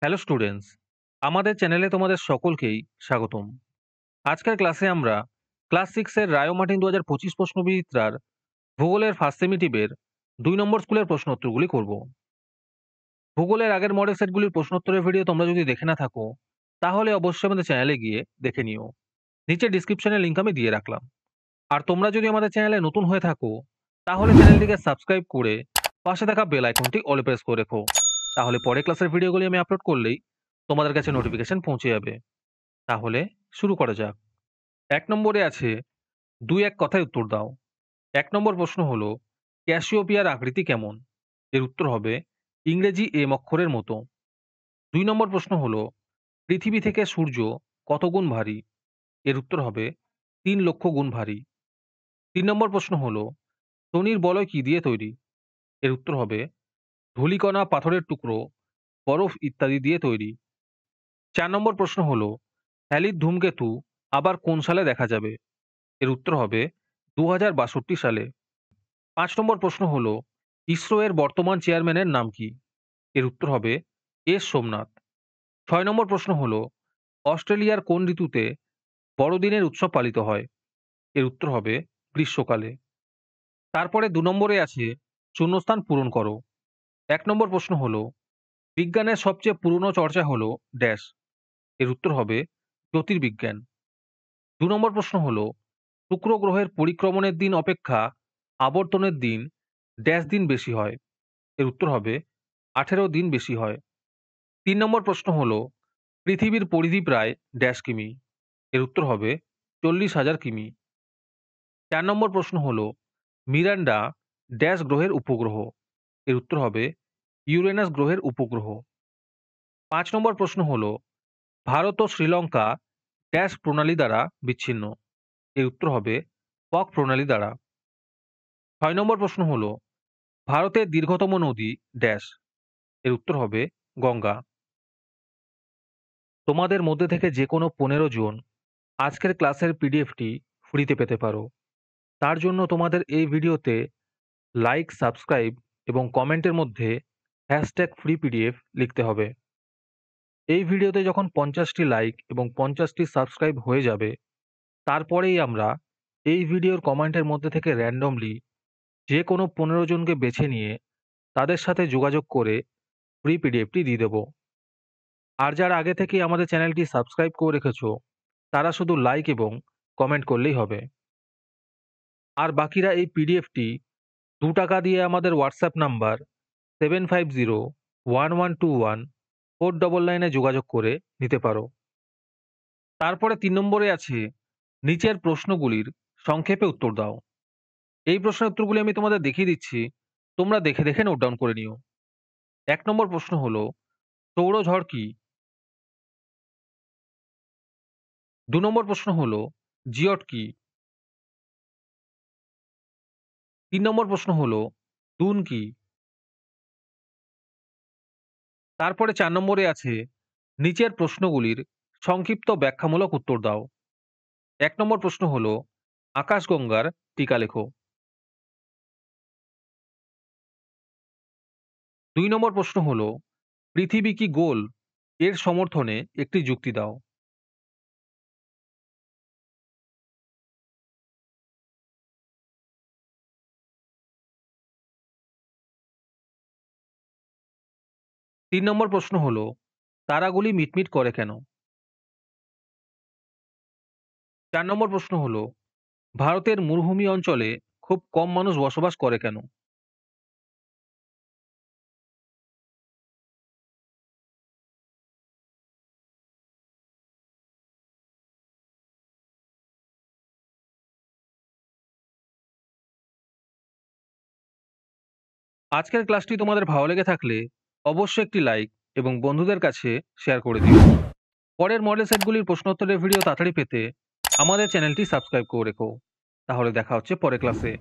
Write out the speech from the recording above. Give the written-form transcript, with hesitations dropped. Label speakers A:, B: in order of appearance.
A: Hello students, আমাদের চ্যানেলে তোমাদের সকলকেই স্বাগতম। আজকের ক্লাসে আমরা ক্লাস 6 এর রায়ো মার্টিন 2025 প্রশ্নবিচিত্রার ভূগোলের ফার্স্ট সেমিটিভের 2 নম্বর স্কুলের প্রশ্নোত্তরগুলি করব। ভূগোলের আগের মডেল সেটগুলির প্রশ্নোত্তরের ভিডিও তোমরা যদি দেখে না থাকো, তাহলে অবশ্যই আমাদের চ্যানেলে গিয়ে দেখে নিও। নিচে ডিসক্রিপশনে লিংক আমি দিয়ে রাখলাম। আর তোমরা যদি আমাদের চ্যানেলে নতুন হয়ে থাকো, তাহলে চ্যানেলটিকে সাবস্ক্রাইব করে পাশে থাকা বেল আইকনটি অলে প্রেস করে রেখো। তাহলে পরে ক্লাসের ভিডিওগুলি আমি আপলোড করলেই তোমাদের কাছে নোটিফিকেশন পৌঁছে যাবে। তাহলে শুরু করা যাক। ১ নম্বরে আছে ২-১ কথায় উত্তর দাও। ১ নম্বর প্রশ্ন হলো, ক্যাসিওপিয়ার আকৃতি কেমন? এর উত্তর হবে ইংরেজি এম অক্ষরের মতো। ২ নম্বর প্রশ্ন হলো, পৃথিবী থেকে সূর্য কত গুণ ভারী? এর উত্তর হবে ৩ লক্ষ গুণ ভারী। ৩ নম্বর প্রশ্ন হলো, শনির বলয় কি দিয়ে তৈরি? এর উত্তর হবে ধূলিকণা, পাথরের টুকরো, বরফ ইত্যাদি দিয়ে তৈরি। ৪ নম্বর প্রশ্ন হলো, হ্যালির ধূমকেতু আবার কোন সালে দেখা যাবে? এর উত্তর হবে ২০৬২ সালে। ৫ নম্বর প্রশ্ন হলো, ইসরো এর বর্তমান চেয়ারম্যানের নাম কি? এর উত্তর হবে এস সোমনাথ। ৬ নম্বর প্রশ্ন হলো, অস্ট্রেলিয়ার কোন ঋতুতে বড়দিনের উৎসব পালিত হয়? এর উত্তর হবে গ্রীষ্মকালে। তারপরে ২ নম্বরে আছে শূন্যস্থান পূরণ করো। ১ নম্বর প্রশ্ন হলো, বিজ্ঞানের সবচেয়ে পুরনো চর্চা হলো ড্যাশ। এর উত্তর হবে জ্যোতির্বিজ্ঞান। ২ নম্বর প্রশ্ন হলো, শুক্র গ্রহের পরিক্রমণের দিন অপেক্ষা আবর্তনের দিন ড্যাশ দিন বেশি হয়? এর উত্তর হবে ১৮ দিন বেশি হয়। ৩ নম্বর প্রশ্ন হলো, পৃথিবীর পরিধি প্রায় ড্যাশ কিমি? এর উত্তর হবে ৪০,০০০ কিমি। ৪ নম্বর প্রশ্ন হলো, মিরান্ডা ড্যাশ গ্রহের উপগ্রহ? এর উত্তর হবে ইউরেনাস গ্রহের উপগ্রহ। ৫ নম্বর প্রশ্ন হলো, ভারত ও শ্রীলঙ্কা ড্যাশ প্রণালী দ্বারা বিচ্ছিন্ন? এর উত্তর হবে পক প্রণালী দ্বারা। ৬ নম্বর প্রশ্ন হলো, ভারতের দীর্ঘতম নদী ড্যাশ? এর উত্তর হবে গঙ্গা। তোমাদের মধ্যে থেকে যে কোনো ১৫ জন আজকের ক্লাসের পিডিএফটি ফ্রিতে পেতে পারো। তার জন্য তোমাদের এই ভিডিওতে লাইক, সাবস্ক্রাইব এবং কমেন্টের মধ্যে #ফ্রি পিডিএফ লিখতে হবে। এই ভিডিওতে যখন ৫০টি লাইক এবং ৫০টি সাবস্ক্রাইব হয়ে যাবে, তারপরেই আমরা এই ভিডিওর কমেন্টের মধ্যে থেকে র্যান্ডমলি যে কোনো ১৫ জনকে বেছে নিয়ে তাদের সাথে যোগাযোগ করে ফ্রি পিডিএফটি দিয়ে দেব। আর যারা আগে থেকেই আমাদের চ্যানেলটি সাবস্ক্রাইব করে রেখেছো, তারা শুধু লাইক এবং কমেন্ট করলেই হবে। আর বাকিরা এই পিডিএফটি ৳২ দিয়ে আমাদের হোয়াটসঅ্যাপ নাম্বার 7501121499 এ যোগাযোগ করে নিতে পারো। তারপরে ৩ নম্বরে আছে নিচের প্রশ্নগুলির সংক্ষেপে উত্তর দাও। এই প্রশ্নের উত্তরগুলি আমি তোমাদের দেখিয়ে দিচ্ছি, তোমরা দেখে দেখে নোট ডাউন করে নিও। ১ নম্বর প্রশ্ন হলো, সৌরঝড় কি? ২ নম্বর প্রশ্ন হলো, জিওট কি? ৩ নম্বর প্রশ্ন হলো, ডুন কি? তারপরে ৪ নম্বরে আছে নিচের প্রশ্নগুলির সংক্ষিপ্ত ব্যাখ্যামূলক উত্তর দাও। ১ নম্বর প্রশ্ন হলো, আকাশগঙ্গার টিকা লেখো। ২ নম্বর প্রশ্ন হলো, পৃথিবী কি গোল? এর সমর্থনে একটি যুক্তি দাও। ৩ নম্বর প্রশ্ন হলো, তারাগুলি মিটমিট করে কেন? ৪ নম্বর প্রশ্ন হলো, ভারতের মরুভূমি অঞ্চলে খুব কম মানুষ বসবাস করে কেন? আজকের ক্লাসটি তোমাদের ভালো লেগে থাকলে অবশ্যই একটি লাইক এবং বন্ধুদের কাছে শেয়ার করে দিও। পরের মডেল সেটগুলির প্রশ্নোত্তরের ভিডিও তাড়াতাড়ি পেতে আমাদের চ্যানেলটি সাবস্ক্রাইব করে রেখো। তাহলে দেখা হচ্ছে পরের ক্লাসে।